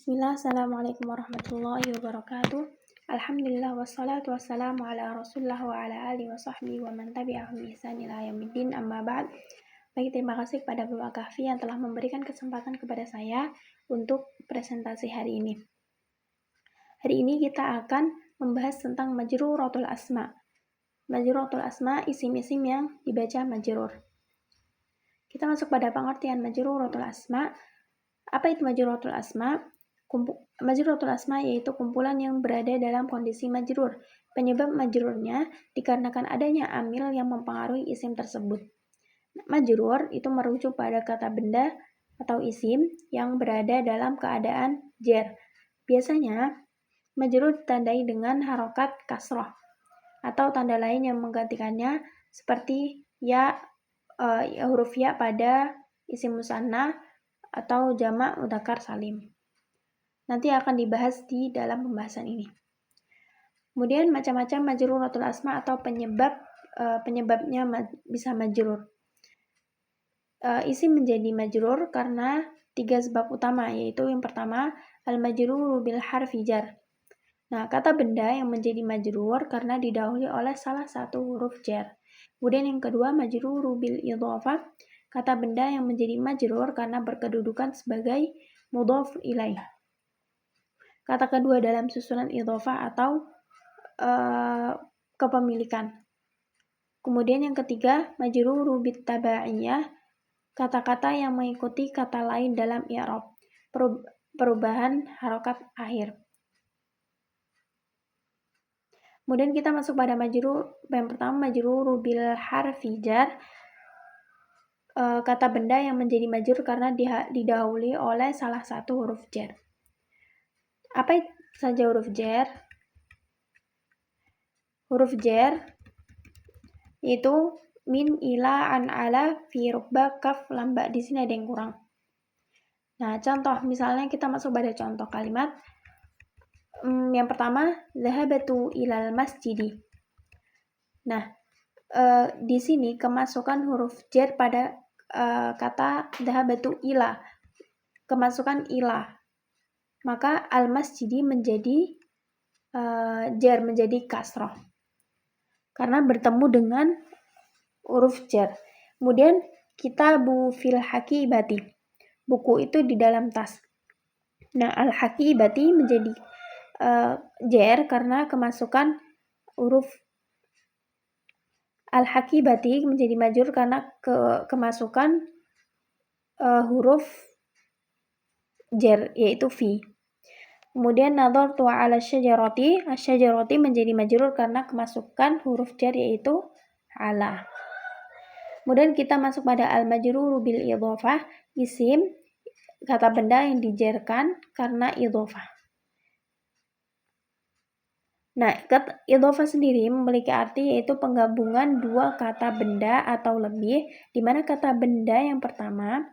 Bismillah, Assalamualaikum warahmatullahi wabarakatuh. Alhamdulillah, wassalatu wassalamu ala rasulullah wa ala alihi wa sahbihi wa man tabi'ahum ihsan ila yaumiddin, amma ba'd. Baik, terima kasih kepada Bapak Kahfi yang telah memberikan kesempatan kepada saya untuk presentasi hari ini. Hari ini kita akan membahas tentang majruratul asma. Majruratul asma, isim-isim yang dibaca majrur. Kita masuk pada pengertian majruratul asma. Apa itu majruratul asma? Majruratul asma yaitu kumpulan yang berada dalam kondisi majrur. Penyebab majrurnya dikarenakan adanya amil yang mempengaruhi isim tersebut. Majrur itu merujuk pada kata benda atau isim yang berada dalam keadaan jar. Biasanya majrur ditandai dengan harokat kasroh atau tanda lain yang menggantikannya seperti huruf ya pada isim musanna atau jamak mudzakkar salim. Nanti akan dibahas di dalam pembahasan ini. Kemudian macam-macam majruratul asma atau penyebabnya bisa majrur. Isim menjadi majrur karena 3 sebab utama, yaitu yang pertama al-majruru bil harfi jar. Nah, kata benda yang menjadi majrur karena didahului oleh salah satu huruf jar. Kemudian yang kedua majruru bil idhofah, kata benda yang menjadi majrur karena berkedudukan sebagai mudhof ilaih. Kata kedua dalam susunan idhofah atau kepemilikan. Kemudian yang ketiga majruru bit tabaiyah, kata-kata yang mengikuti kata lain dalam i'rab, perubahan harokat akhir. Kemudian kita masuk pada majrur. Yang pertama majruru bil harfi jar, kata benda yang menjadi majrur karena didahului oleh salah satu huruf jar. Apa saja huruf jar? Huruf jar yaitu min, ila, an, ala, fi, rubba, kaf, lamba. Di sini ada yang kurang. Nah, contoh misalnya kita masuk pada contoh kalimat. Yang pertama, zahabatu ilal masjidi. Nah, di sini kemasukan huruf jar pada kata zahabatu ila, kemasukan ila, maka al masjidi menjadi jar, menjadi kasroh karena bertemu dengan huruf jar. Kemudian kitabu fil hakibati, buku itu di dalam tas. Nah, al hakibati menjadi jar karena kemasukan huruf al-hakibati menjadi majrur karena kemasukan huruf jar yaitu fi. Kemudian nadhartu 'ala syajarati, asy-syajarati menjadi majrur karena kemasukan huruf jar yaitu ala. Kemudian kita masuk pada al-majruru bil idhofah, isim kata benda yang dijarkan karena idhofah. Nah, kata idhofah sendiri memiliki arti yaitu penggabungan dua kata benda atau lebih, di mana kata benda yang pertama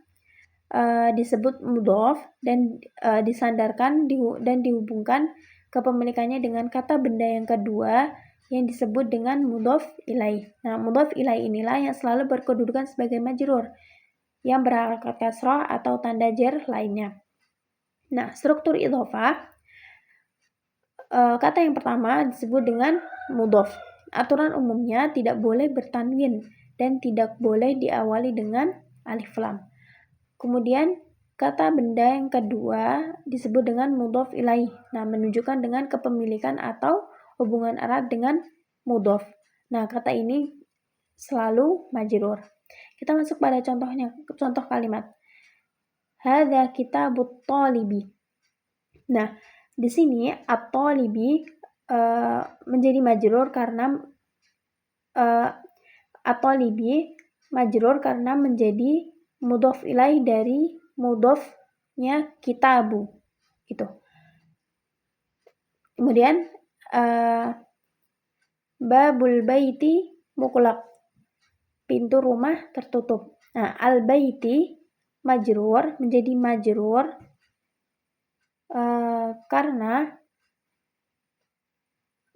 disebut mudhof dan disandarkan dan dihubungkan kepemilikannya dengan kata benda yang kedua yang disebut dengan mudhof ilaih. Nah, mudhof ilaih inilah yang selalu berkedudukan sebagai majrur yang berharokat kasroh atau tanda jar lainnya. Nah, struktur idhofah, kata yang pertama disebut dengan mudhof. Aturan umumnya tidak boleh bertanwin dan tidak boleh diawali dengan alif lam. Kemudian kata benda yang kedua disebut dengan mudhof ilaih. Nah, menunjukkan dengan kepemilikan atau hubungan erat dengan mudhof. Nah, kata ini selalu majrur. Kita masuk pada contoh kalimat. Hadza kitabut thalibi. Nah, di sini at-thalibi menjadi majrur karena at-thalibi majrur karena menjadi mudhof ilaih dari mudhofnya kitabu gitu. Kemudian babul baiti muqlaq, pintu rumah tertutup. Nah, al baiti majrur menjadi majrur karena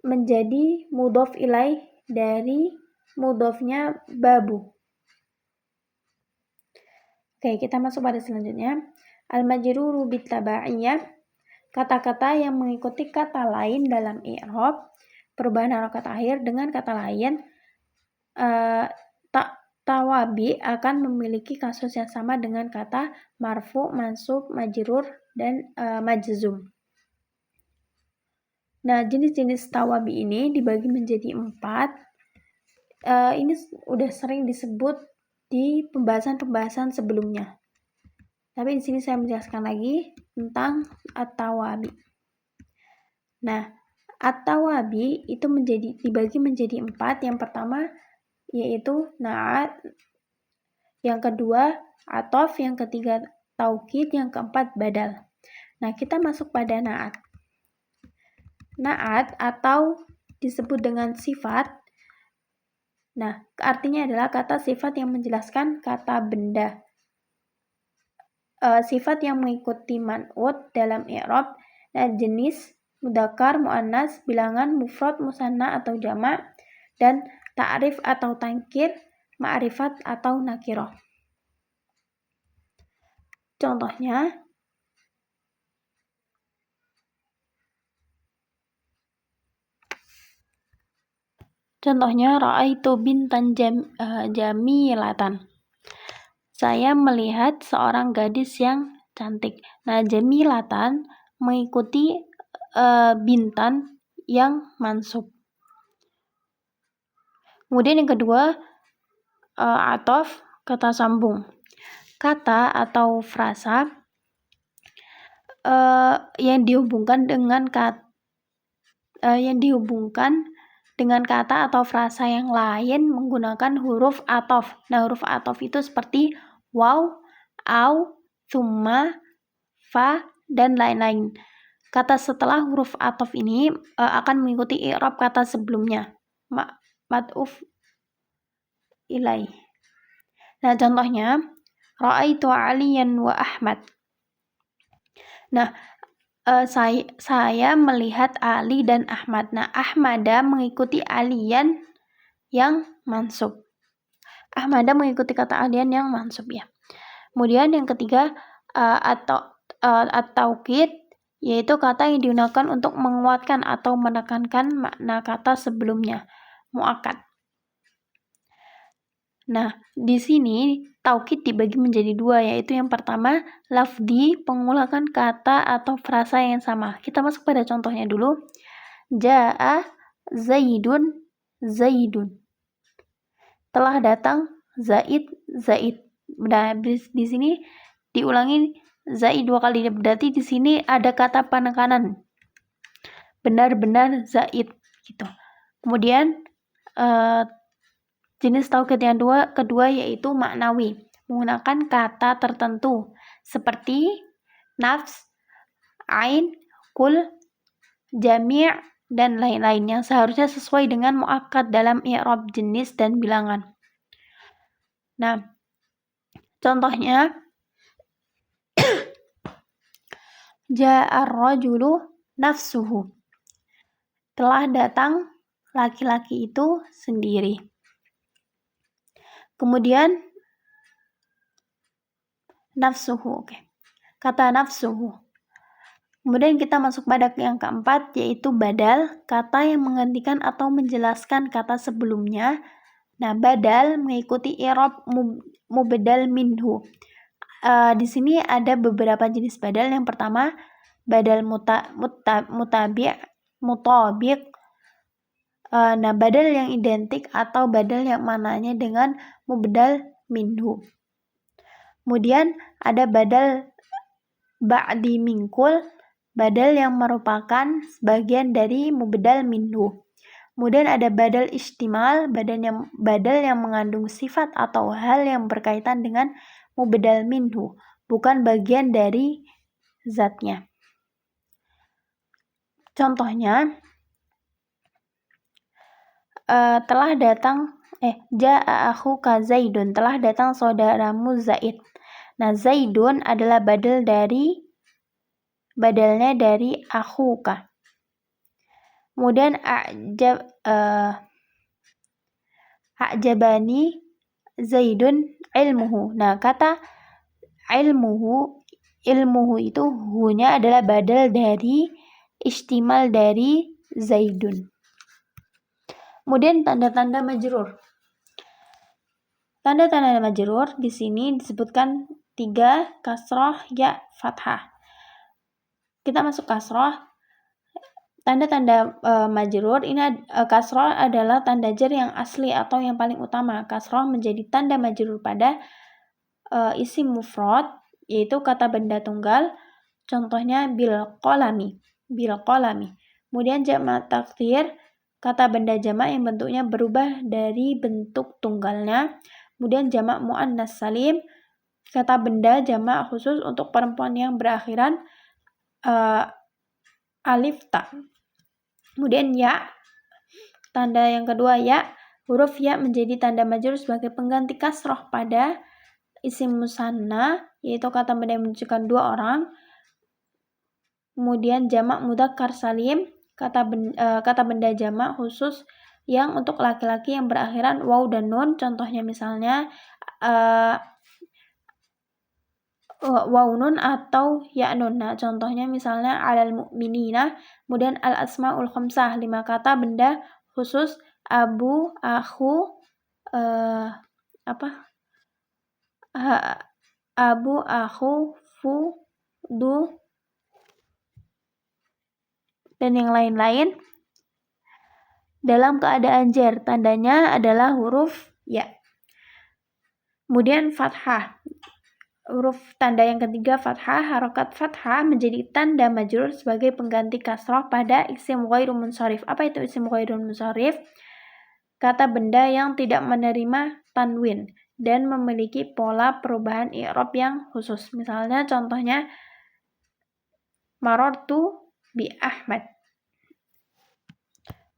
menjadi mudhof ilaih dari mudhofnya babu. Oke, kita masuk pada selanjutnya. Al-majruru bit tabaiyah, kata-kata yang mengikuti kata lain dalam i'rab perubahan harokat akhir dengan kata lain tawabi akan memiliki kasus yang sama dengan kata marfu, mansub, majrur, dan majzum. Nah, jenis-jenis tawabi ini dibagi menjadi 4. Ini udah sering disebut di pembahasan-pembahasan sebelumnya. Tapi di sini saya menjelaskan lagi tentang at-tawabi. Nah, at-tawabi itu dibagi menjadi 4. Yang pertama yaitu na'at, yang kedua atof, yang ketiga taukid, yang keempat badal. Nah, kita masuk pada na'at. Na'at atau disebut dengan sifat. Nah, artinya adalah kata sifat yang menjelaskan kata benda. Sifat yang mengikuti man'ut dalam i'rab dan jenis mudzakkar, muannas, bilangan, mufrad, musanna atau jamak, dan ta'rif atau tangkir, ma'rifat atau nakirah. Contohnya ra'aitu bintan jamilatan. Saya melihat seorang gadis yang cantik. Nah, jamilatan mengikuti bintan yang mansub. Kemudian yang kedua atof, kata sambung. Kata atau frasa yang dihubungkan dengan kata atau frasa yang lain menggunakan huruf atof. Nah, huruf atof itu seperti waw, au, thumma, fa, dan lain-lain. Kata setelah huruf atof ini akan mengikuti i'rab kata sebelumnya. Ma'tuf ilai. Nah, contohnya ra'aitu Aliyan wa Ahmad. Nah, saya melihat Ali dan Ahmad. Nah, Ahmada mengikuti Aliyan yang mansub. Ahmada mengikuti kata Aliyan yang mansub ya. Kemudian yang ketiga at-taukid, yaitu kata yang digunakan untuk menguatkan atau menekankan makna kata sebelumnya, muakkad. Nah, di sini taukid dibagi menjadi 2, yaitu yang pertama lafzi, pengulangan kata atau frasa yang sama. Kita masuk pada contohnya dulu. Ja'a Zaidun, Zaidun. Telah datang Zaid, Zaid. Nah, di sini diulangi Zaid 2 kali. Berarti di sini ada kata penekanan. Benar-benar Zaid gitu. Kemudian jenis taukid yang kedua yaitu maknawi, menggunakan kata tertentu seperti nafs, ain, kul, jami', dan lain-lain yang seharusnya sesuai dengan muakkad dalam i'rab jenis dan bilangan. Nah, contohnya ja'ar rajulu nafsuhu. Telah datang laki-laki itu sendiri. Kemudian nafsuhu, oke. Kata nafsuhu. Kemudian kita masuk pada yang keempat, yaitu badal, kata yang menggantikan atau menjelaskan kata sebelumnya. Nah, badal mengikuti i'rab mubdal minhu. Di sini ada beberapa jenis badal. Yang pertama, badal mutabiq. Nah, badal yang identik atau badal yang mananya dengan mubdal minhu. Kemudian ada badal ba'di minkul, badal yang merupakan sebagian dari mubdal minhu. Kemudian ada badal istimal, badal yang mengandung sifat atau hal yang berkaitan dengan mubdal minhu, bukan bagian dari zatnya. Contohnya telah datang ja'a akhuka Zaidun, telah datang saudaramu Zaid. Nah, Zaidun adalah badalnya dari akhuka. Kemudian a'jabani Zaidun ilmuhu. Nah, kata ilmuhu ilmuhu itu hu-nya adalah badal dari istimal dari Zaidun. Kemudian tanda-tanda majrur. Tanda-tanda majrur di sini disebutkan 3, kasroh, ya, fathah. Kita masuk kasroh. Tanda-tanda majrur ini kasroh adalah tanda jar yang asli atau yang paling utama. Kasroh menjadi tanda majrur pada isim mufrad, yaitu kata benda tunggal. Contohnya bil qalami. Kemudian jamak taksir, kata benda jamak yang bentuknya berubah dari bentuk tunggalnya. Kemudian jamak muannas salim, kata benda jamak khusus untuk perempuan yang berakhiran alif ta. Kemudian ya, tanda yang kedua ya, huruf ya menjadi tanda majrur sebagai pengganti kasroh pada isim musanna, yaitu kata benda yang menunjukkan 2 orang. Kemudian jamak mudzakkar salim, kata benda jamak khusus yang untuk laki-laki yang berakhiran waw dan nun. Contohnya misalnya waw nun atau ya nun. Nah, contohnya misalnya alal mu'minina. Kemudian al asmaul khamsah, 5 kata benda khusus abu, akhu, abu, akhu, fu, du, dan yang lain-lain dalam keadaan jar. Tandanya adalah huruf ya. Kemudian fathah. Huruf tanda yang ketiga fathah. Harokat fathah menjadi tanda majrur sebagai pengganti kasroh pada isim ghairu munsharif. Apa itu isim ghairu munsharif? Kata benda yang tidak menerima tanwin dan memiliki pola perubahan i'rab yang khusus. Misalnya contohnya marartu bi Ahmad.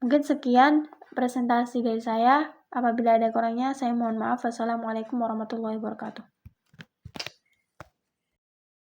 Mungkin sekian presentasi dari saya. Apabila ada kurangnya, saya mohon maaf. Wassalamualaikum warahmatullahi wabarakatuh.